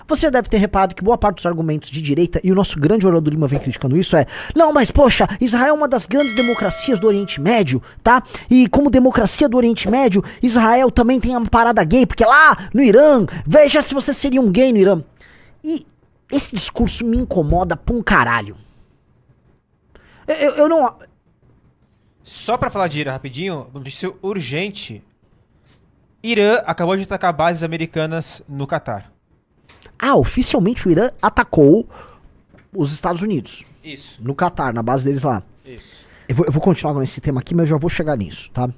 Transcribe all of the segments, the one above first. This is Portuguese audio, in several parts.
Você deve ter reparado que boa parte dos argumentos de direita, e o nosso grande Orlando Lima vem criticando isso, não, mas poxa, Israel é uma das grandes democracias do Oriente Médio, tá? E como democracia do Oriente Médio, Israel também tem uma parada gay, porque lá no Irã, veja se você seria um gay no Irã. E esse discurso me incomoda pra um caralho. Eu não... Só pra falar de Irã rapidinho, notícia urgente. Irã acabou de atacar bases americanas no Catar. Oficialmente o Irã atacou os Estados Unidos. Isso. No Catar, na base deles lá. Isso. Eu vou continuar com esse tema aqui, mas eu já vou chegar nisso, tá?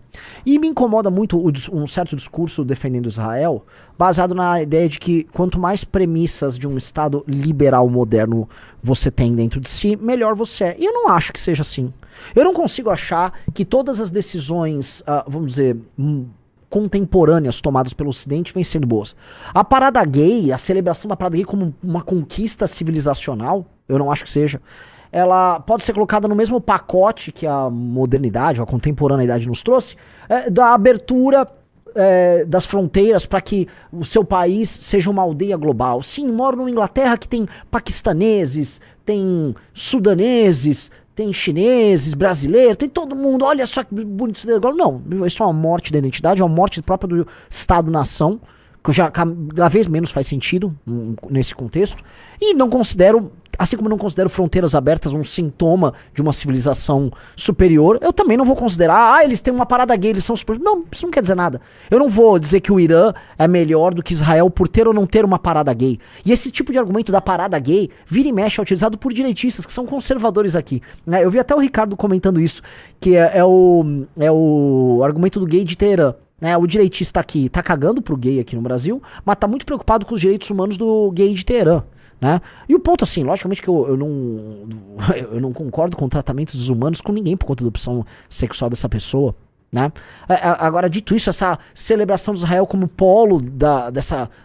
E me incomoda muito um certo discurso defendendo Israel, baseado na ideia de que quanto mais premissas de um Estado liberal moderno você tem dentro de si, melhor você é. E eu não acho que seja assim. Eu não consigo achar que todas as decisões, vamos dizer, contemporâneas tomadas pelo Ocidente vêm sendo boas. A parada gay, a celebração da parada gay como uma conquista civilizacional, eu não acho que seja. Ela pode ser colocada no mesmo pacote que a modernidade ou a contemporaneidade nos trouxe, da abertura das fronteiras para que o seu país seja uma aldeia global. Sim, moro numa Inglaterra que tem paquistaneses, tem sudaneses, tem chineses, brasileiros, tem todo mundo, olha só que bonito isso agora. Não, isso é uma morte da identidade, é uma morte própria do Estado-nação, que já cada vez menos faz sentido nesse contexto, e não considero, assim como não considero fronteiras abertas um sintoma de uma civilização superior, eu também não vou considerar, eles têm uma parada gay, eles são superiores. Não, isso não quer dizer nada. Eu não vou dizer que o Irã é melhor do que Israel por ter ou não ter uma parada gay. E esse tipo de argumento da parada gay vira e mexe é utilizado por direitistas que são conservadores aqui, né? Eu vi até o Ricardo comentando isso, que é o argumento do gay de Teherã. O direitista aqui tá cagando pro gay aqui no Brasil, mas tá muito preocupado com os direitos humanos do gay de Teherã, né? E o ponto, assim, logicamente que eu não concordo com tratamentos desumanos com ninguém por conta da opção sexual dessa pessoa, né? Agora, dito isso, essa celebração de Israel como polo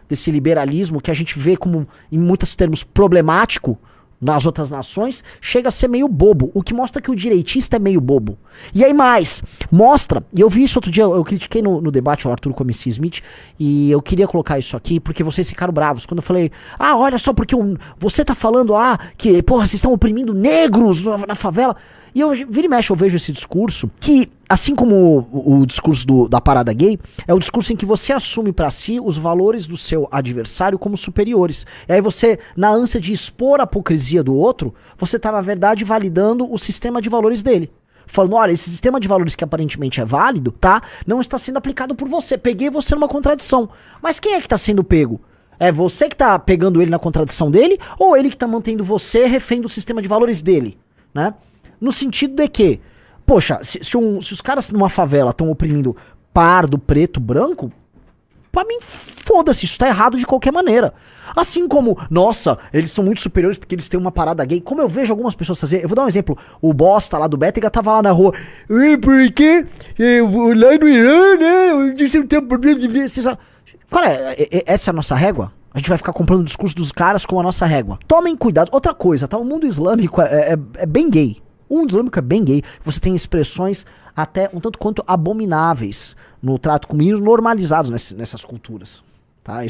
desse liberalismo que a gente vê como, em muitos termos, problemático nas outras nações, chega a ser meio bobo, o que mostra que o direitista é meio bobo. E aí mais, mostra, e eu vi isso outro dia, eu critiquei no debate o Arthur Comici Smith, e eu queria colocar isso aqui, porque vocês ficaram bravos, quando eu falei, olha só, porque você tá falando, que, porra, vocês estão oprimindo negros na favela, e eu vira e mexe, eu vejo esse discurso, que, assim como o discurso da parada gay, é o discurso em que você assume pra si os valores do seu adversário como superiores. E aí você, na ânsia de expor a hipocrisia do outro, você tá, na verdade, validando o sistema de valores dele. Falando, olha, esse sistema de valores que aparentemente é válido, tá? Não está sendo aplicado por você. Peguei você numa contradição. Mas quem é que tá sendo pego? É você que tá pegando ele na contradição dele? Ou ele que tá mantendo você refém do sistema de valores dele, né? No sentido de que, poxa, se os caras numa favela estão oprimindo pardo, preto, branco, pra mim, foda-se, isso tá errado de qualquer maneira. Assim como, nossa, eles são muito superiores porque eles têm uma parada gay. Como eu vejo algumas pessoas fazer, eu vou dar um exemplo, o bosta lá do Bétega tava lá na rua, porque lá no Irã, né, você não tem um problema de ver. Cara, essa é a nossa régua? A gente vai ficar comprando o discurso dos caras com a nossa régua. Tomem cuidado. Outra coisa, tá? O mundo islâmico é bem gay. O mundo islâmico é bem gay. Você tem expressões até um tanto quanto abomináveis no trato com meninos, normalizados nessas culturas. Tá?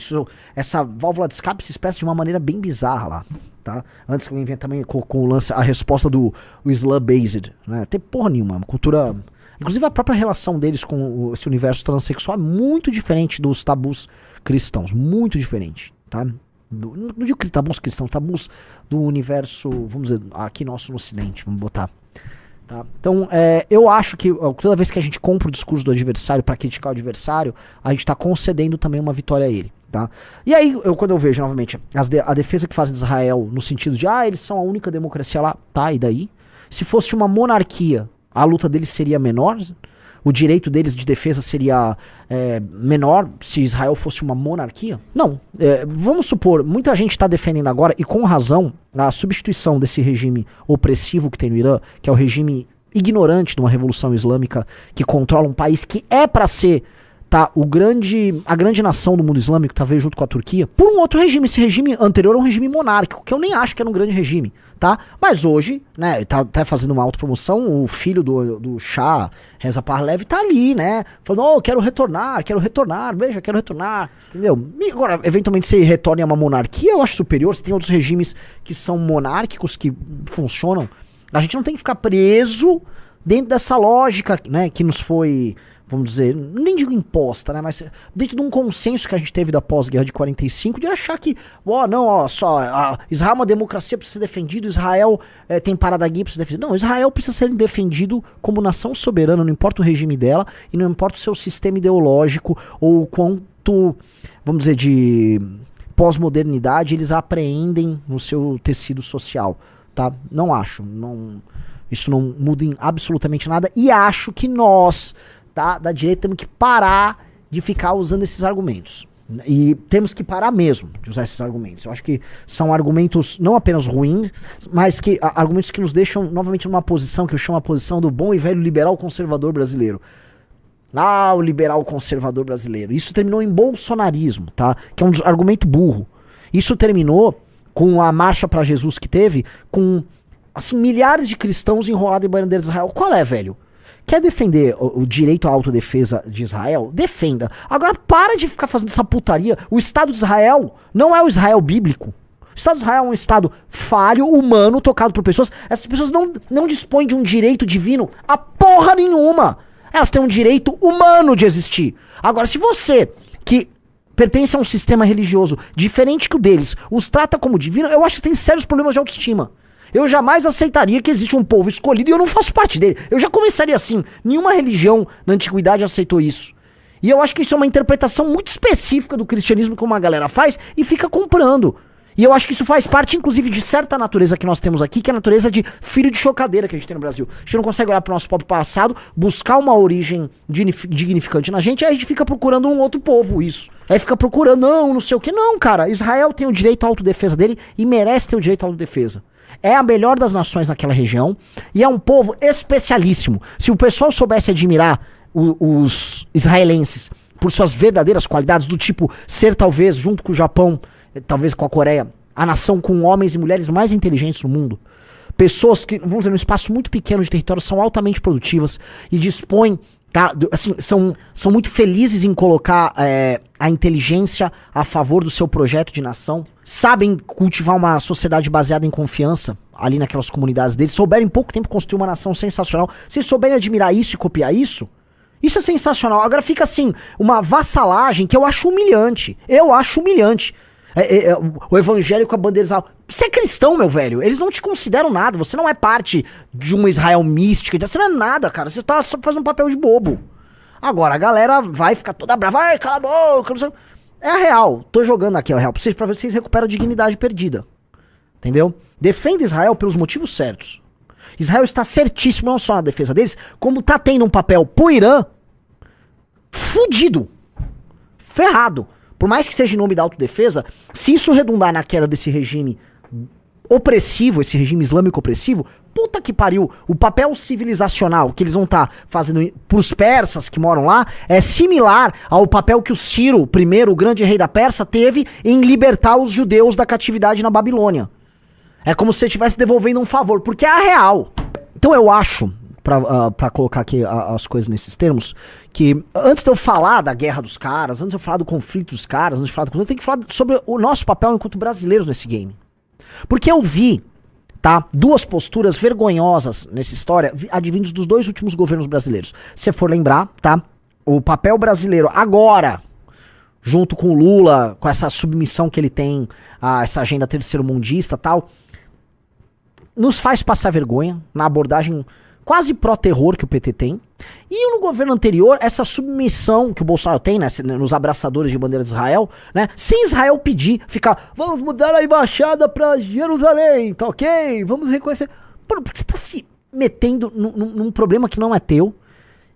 Essa válvula de escape se expressa de uma maneira bem bizarra lá. Tá? Antes que alguém venha também com o lance, a resposta do Islam-based. Né? Tem porra nenhuma. Uma cultura... Inclusive a própria relação deles com esse universo transexual é muito diferente dos tabus cristãos. Muito diferente. Tá? Não digo tabus cristãos, tabus do universo, vamos dizer, aqui nosso no ocidente, vamos botar. Tá? Então, eu acho que toda vez que a gente compra o discurso do adversário para criticar o adversário, a gente está concedendo também uma vitória a ele. Tá? E aí, quando eu vejo novamente a defesa que fazem de Israel no sentido de, eles são a única democracia lá, tá, e daí? Se fosse uma monarquia, a luta deles seria menor? O direito deles de defesa seria menor se Israel fosse uma monarquia? Não. Vamos supor, muita gente está defendendo agora, e com razão, a substituição desse regime opressivo que tem no Irã, que é o regime ignorante de uma revolução islâmica que controla um país que é para ser tá? A grande nação do mundo islâmico talvez junto com a Turquia, por um outro regime. Esse regime anterior é um regime monárquico, que eu nem acho que era um grande regime, tá? Mas hoje, né, tá até fazendo uma autopromoção, o filho do Shah, Reza Pahlavi, tá ali, né? Falando, oh, quero retornar, veja, quero retornar, entendeu? E agora, eventualmente, se retorne a uma monarquia, eu acho superior. Você tem outros regimes que são monárquicos, que funcionam. A gente não tem que ficar preso dentro dessa lógica, né, que nos foi, vamos dizer, nem digo imposta, né, mas dentro de um consenso que a gente teve da pós-guerra de 45, de achar que, Israel é uma democracia, precisa ser defendido, Israel tem parada guia, precisa ser defendido. Não, Israel precisa ser defendido como nação soberana, não importa o regime dela, e não importa o seu sistema ideológico, ou quanto, vamos dizer, de pós-modernidade eles apreendem no seu tecido social, tá? Não acho, isso não muda em absolutamente nada, e acho que nós, tá, da direita, temos que parar de ficar usando esses argumentos. E temos que parar mesmo de usar esses argumentos. Eu acho que são argumentos não apenas ruins, mas que argumentos que nos deixam novamente numa posição que eu chamo a posição do bom e velho liberal conservador brasileiro. Ah, o liberal conservador brasileiro. Isso terminou em bolsonarismo, tá? Que é um argumento burro. Isso terminou com a marcha pra Jesus que teve, com assim, milhares de cristãos enrolados em bandeira de Israel. Qual é, velho? Quer defender o direito à autodefesa de Israel? Defenda. Agora para de ficar fazendo essa putaria. O Estado de Israel não é o Israel bíblico. O Estado de Israel é um Estado falho, humano, tocado por pessoas. Essas pessoas não dispõem de um direito divino a porra nenhuma. Elas têm um direito humano de existir. Agora, se você, que pertence a um sistema religioso diferente que o deles, os trata como divino, eu acho que tem sérios problemas de autoestima. Eu jamais aceitaria que existe um povo escolhido e eu não faço parte dele. Eu já começaria assim. Nenhuma religião na antiguidade aceitou isso. E eu acho que isso é uma interpretação muito específica do cristianismo que uma galera faz e fica comprando. E eu acho que isso faz parte, inclusive, de certa natureza que nós temos aqui, que é a natureza de filho de chocadeira que a gente tem no Brasil. A gente não consegue olhar para o nosso próprio passado, buscar uma origem dignificante na gente, aí a gente fica procurando um outro povo, isso. Aí fica procurando, não sei o que. Não, cara, Israel tem o direito à autodefesa dele e merece ter o direito à autodefesa. É a melhor das nações naquela região e é um povo especialíssimo. Se o pessoal soubesse admirar os israelenses por suas verdadeiras qualidades, do tipo ser talvez, junto com o Japão, talvez com a Coreia, a nação com homens e mulheres mais inteligentes do mundo. Pessoas que, vamos dizer, num espaço muito pequeno de território, são altamente produtivas e dispõem, tá, assim, são muito felizes em colocar a inteligência a favor do seu projeto de nação. Sabem cultivar uma sociedade baseada em confiança ali naquelas comunidades deles. Souberem em pouco tempo construir uma nação sensacional. Se souberem admirar isso e copiar isso, isso é sensacional. Agora fica assim, uma vassalagem que eu acho humilhante. O evangelho com a bandeira Israel. Você é cristão, meu velho. Eles não te consideram nada. Você não é parte de uma Israel mística. Você não é nada, cara. Você tá só fazendo um papel de bobo. Agora, a galera vai ficar toda brava. Vai, cala a boca. Não sei. É a real. Tô jogando aqui a real pra vocês, pra ver se vocês recuperam a dignidade perdida. Entendeu? Defenda Israel pelos motivos certos. Israel está certíssimo, não só na defesa deles, como tá tendo um papel pro Irã fudido. Ferrado. Por mais que seja em nome da autodefesa, se isso redundar na queda desse regime opressivo, esse regime islâmico opressivo, puta que pariu, o papel civilizacional que eles vão estar fazendo pros persas que moram lá é similar ao papel que o Ciro, primeiro, o grande rei da Pérsia, teve em libertar os judeus da catividade na Babilônia. É como se você estivesse devolvendo um favor, porque é a real. Então eu acho, pra colocar aqui as coisas nesses termos, que antes de eu falar da guerra dos caras, antes de eu falar do conflito dos caras, antes de falar do conflito, eu tenho que falar sobre o nosso papel enquanto brasileiros nesse game. Porque eu vi, tá, duas posturas vergonhosas nessa história, advindos dos dois últimos governos brasileiros. Se você for lembrar, tá, o papel brasileiro agora, junto com o Lula, com essa submissão que ele tem a essa agenda terceiro-mundista e tal, nos faz passar vergonha na abordagem quase pró-terror que o PT tem. E no governo anterior, essa submissão que o Bolsonaro tem, né, nos abraçadores de bandeira de Israel, né, sem Israel pedir, ficar, vamos mudar a embaixada pra Jerusalém, tá ok? Vamos reconhecer. Mano, porque você tá se metendo num problema que não é teu,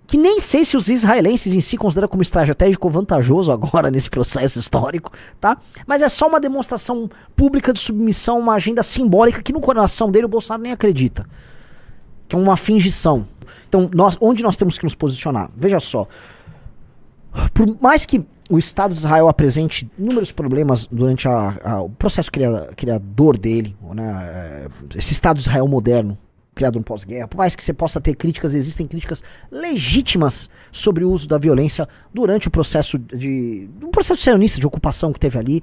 que nem sei se os israelenses em si consideram como estratégico ou vantajoso agora nesse processo histórico, tá? Mas é só uma demonstração pública de submissão, uma agenda simbólica que no coração dele o Bolsonaro nem acredita. Que é uma fingição. Então, onde nós temos que nos posicionar? Veja só. Por mais que o Estado de Israel apresente inúmeros problemas durante o processo criador dele, né, esse Estado de Israel moderno, criado no pós-guerra, por mais que você possa ter críticas, existem críticas legítimas sobre o uso da violência durante o processo sionista de ocupação que teve ali.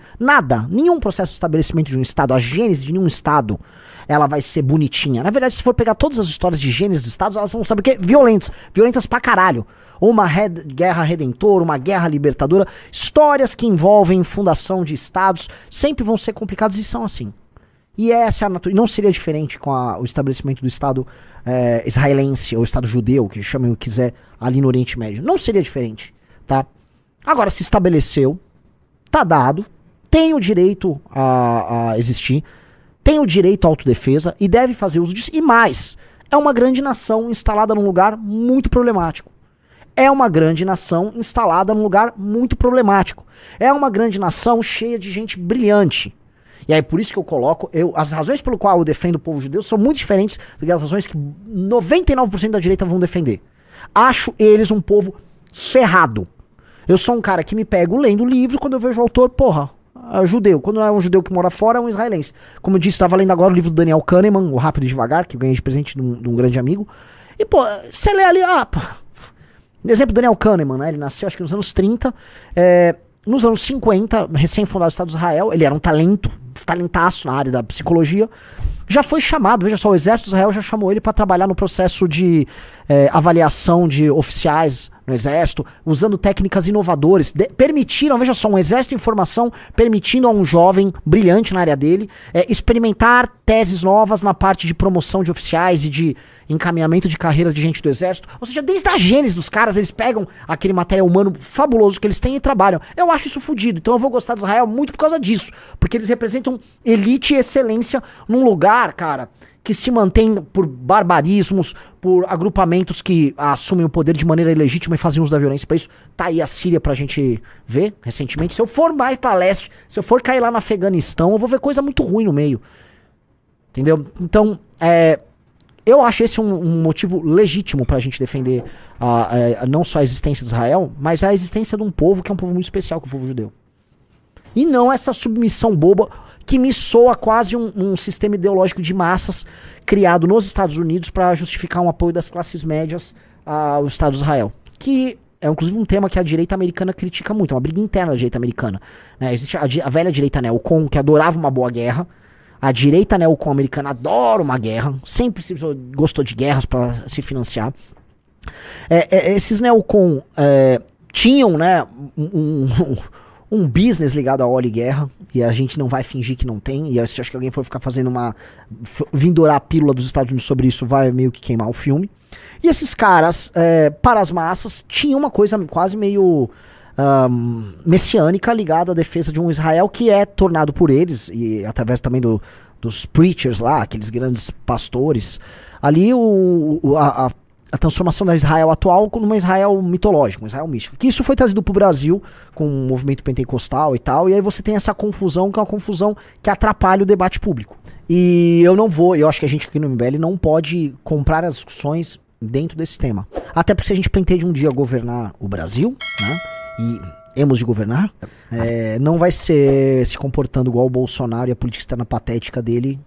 Nenhum processo de estabelecimento de um Estado, a gênese de nenhum Estado, ela vai ser bonitinha. Na verdade, se for pegar todas as histórias de gênese de Estados, elas vão, sabe o quê? Violentas pra caralho. Ou uma guerra redentora, uma guerra libertadora. Histórias que envolvem fundação de estados sempre vão ser complicadas e são assim. E essa é a natureza. Não seria diferente com o estabelecimento do Estado israelense, ou Estado judeu, que chamem o que quiser, ali no Oriente Médio. Não seria diferente, tá? Agora, se estabeleceu, tá dado, tem o direito a existir, tem o direito à autodefesa e deve fazer uso disso. E mais, é uma grande nação instalada num lugar muito problemático. É uma grande nação instalada num lugar muito problemático. É uma grande nação cheia de gente brilhante. E aí por isso que eu coloco, as razões pelo qual eu defendo o povo judeu são muito diferentes do que as razões que 99% da direita vão defender. Acho eles um povo ferrado. Eu sou um cara que me pego lendo livro quando eu vejo o autor, é judeu. Quando não é um judeu que mora fora, é um israelense. Como eu disse, estava lendo agora o livro do Daniel Kahneman, O Rápido e Devagar, que eu ganhei de presente de um grande amigo. E você lê ali, exemplo do Daniel Kahneman, né? Ele nasceu acho que nos anos 30, nos anos 50, recém-fundado o Estado de Israel, ele era um talentaço na área da psicologia, já foi chamado, veja só, o Exército de Israel já chamou ele para trabalhar no processo de avaliação de oficiais no Exército, usando técnicas inovadoras, permitiram, veja só, um Exército de informação permitindo a um jovem brilhante na área dele experimentar teses novas na parte de promoção de oficiais e de encaminhamento de carreiras de gente do Exército. Ou seja, desde a gênese dos caras, eles pegam aquele material humano fabuloso que eles têm e trabalham. Eu acho isso fodido, então eu vou gostar de Israel muito por causa disso, porque eles representam elite e excelência num lugar, cara, que se mantém por barbarismos, por agrupamentos que assumem o poder de maneira ilegítima e fazem uso da violência. Pra isso, tá aí a Síria pra gente ver recentemente. Se eu for mais pra leste, se eu for cair lá no Afeganistão, eu vou ver coisa muito ruim no meio. Entendeu? Então, eu acho esse um motivo legítimo pra gente defender não só a existência de Israel, mas a existência de um povo que é um povo muito especial, que é o povo judeu. E não essa submissão boba que me soa quase um sistema ideológico de massas criado nos Estados Unidos para justificar um apoio das classes médias ao Estado de Israel. Que é inclusive um tema que a direita americana critica muito, é uma briga interna da direita americana. Né? Existe a velha direita neocon, que adorava uma boa guerra. A direita neocon americana adora uma guerra, sempre gostou de guerras para se financiar. Esses neocon tinham, né, um business ligado a óleo e guerra, e a gente não vai fingir que não tem, e se acho que alguém for ficar fazendo vindorar a pílula dos Estados Unidos sobre isso, vai meio que queimar o filme. E esses caras, para as massas, tinham uma coisa quase meio messiânica ligada à defesa de um Israel que é tornado por eles, e através também dos preachers lá, aqueles grandes pastores, ali a transformação da Israel atual numa Israel mitológica, um Israel místico. Que isso foi trazido pro Brasil com o movimento pentecostal e tal, e aí você tem essa confusão, que é uma confusão que atrapalha o debate público. E eu acho que a gente aqui no MBL não pode comprar as discussões dentro desse tema. Até porque se a gente pretende um dia governar o Brasil, né, e hemos de governar, não vai ser se comportando igual o Bolsonaro e a política externa patética dele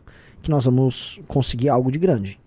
que nós vamos conseguir algo de grande.